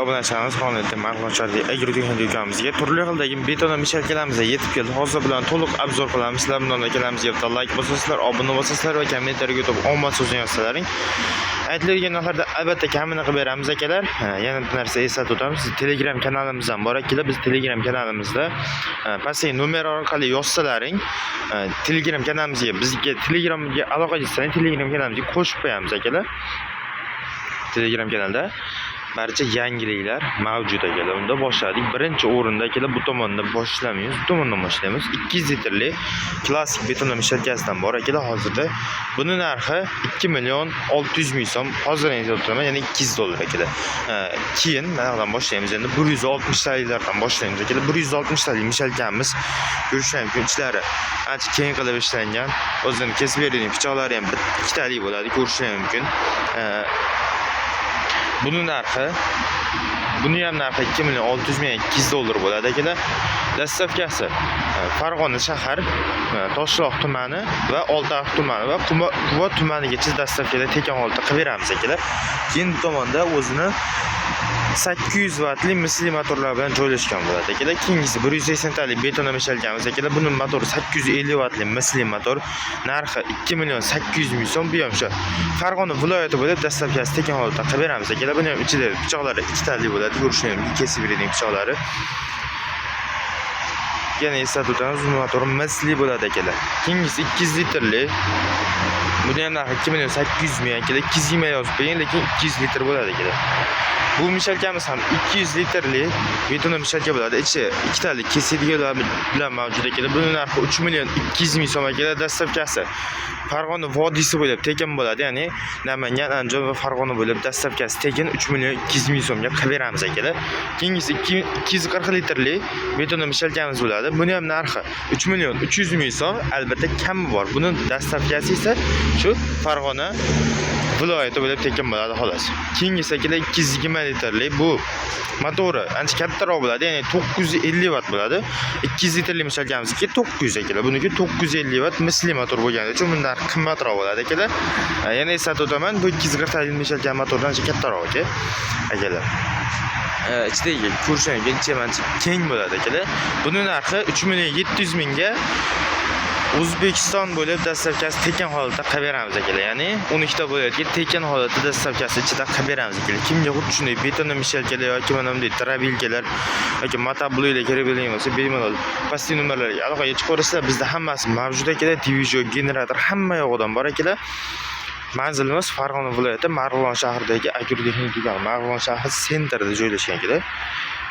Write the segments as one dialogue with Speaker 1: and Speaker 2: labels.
Speaker 1: Obunachilarimiz qonuniyatda ma'lumotlarga agrikultura do'konimizga turli xildagi beton mishalkalarimiz yetib keldi. Hozir bilan to'liq obzor qilamiz. Sizlar bilan akalarimiz yerda like bosasizlar, obuna bosasizlar va kommentariya yutib omad so'zini yozsalaring. Aytiladigan narsalarda albatta kamini qilib beramiz akalar. Yana bir narsa eslatib o'tamiz. Telegram kanalimizdan bor akalar. Biz Telegram kanalimizda pastki nomer orqali yozsalaring, Telegram kanalimizga bizga Telegramga aloqa qilsalaring, Telegram kanalimizga qo'shib qo'yamiz akalar. Telegram kanalda barcha yangiliklar mavjud akalar. Unda boshladik. Birinchi o'rinda akalar bu tomonda boshlamaymiz. Bu tomondan boshlaymiz. 200 litrli klassik beton mishalkasidan bor akalar hozirda. Buni narxi 2.600.000 so'm. Hozir aytayotganim, ya'ni $200 akalar. Keyin narxdan boshlaymiz. Endi 160 taliklardan boshlaymiz akalar. 160 talik mishalkamiz ko'rishlar mumkin. Ichlari ancha keng qilib ishlangan. O'zini kesib beradigan pichoqlari ham ikkita talik bo'ladi, ko'rishlar mumkin. Buni ham narxi $2.600.000 bo'ladi akalar. Dastavkasi Farg'ona shahar, Toshloq tumani va Oltiariq tumani va Quva tumanigacha dastavkada tekan holatda qilib beramiz akalar. Keyin bu tomonda o'zini 800 vatli misli motorlar bilan joylashgan bo'ladi akalar. Keyingisi 180 talik beton mishalkamiz akalar. Buning motori 850 vatli misli motor. Narxi 2.800.000 so'm. Bu ham shu Farg'ona viloyati bo'lib dastavkasi tekan holatda qilib beramiz akalar. Buni ham ichida pichoqlari 2 talik bo'ladi. Ko'rishlar mumkin, kesib beradigan pichoqlari. Yana eslatib o'tamiz, bu motori misli bo'ladi akalar. Keyingisi 200 litrli. Buni ham narxi 2.800.000 akalar. 220 yozib qo'ying, lekin 200 litr bo'ladi akalar. Bu mishalkamiz ham 200 litrli beton mishalka bo'ladi. Ichi 2 talik kesadiganlar bilan mavjud akalar. Buning narxi 3.200.000 so'm akalar. Dastavkasi Farg'ona vodiysi bo'ylab tekin bo'ladi. Ya'ni Namangan, Andijon va Farg'ona bo'ylab dastavkasi tekin 3.200.000 so'mga qilib beramiz akalar. Keyingisi 240 litrli beton mishalkamiz bo'ladi. Buni ham narxi 3.300.000 so'm. Albatta kami bor. Buning dastavkasi esa shu Farg'ona viloyati bo'lib tekin bo'ladi xolos. Keyingisi akalar 220 litrli bu motori ancha kattaroq bo'ladi, ya'ni 950 watt bo'ladi. 200 litrli mishalkamizga 900 akalar. Buniki 950 watt misli motor bo'lgani uchun bundan qimmatroq bo'ladi akalar. Yana eslatib o'taman, bu 240 talik mishalka motordan ancha kattaroq akalar. Ichidagi ko'rishlar keng bo'ladi akalar. Buning narxi 3.700.000 ga O'zbekiston bo'lib dastavkasi tekin holatda qilib beramiz akalar. Ya'ni 12 ta bo'layotgan tekin holatda dastavkasi ichida qilib beramiz akalar. Kimga xuddi shunday beton mishalkalar yoki mana bunday trabilkalar yoki motobloklar kerak bo'lgan bo'lsa, bemalol pastki nomerlarga aloqaga chiqaverasizlar. Bizda hammasi mavjud akalar. Divizion, generator hamma yo'g'idan bor akalar. Manzilimiz Farg'ona viloyati Marg'ilon shahridagi agrotexnik do'kon, Marg'ilon shahri sentrida joylashgan akalar.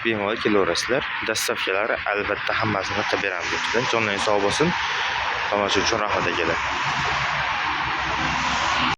Speaker 1: Bemalol kelaverasizlar. Dastavkalari albatta hammasini qilib beramiz akalar. Jonlaring sog' bo'lsin. Tomosha uchun rahmat akalar.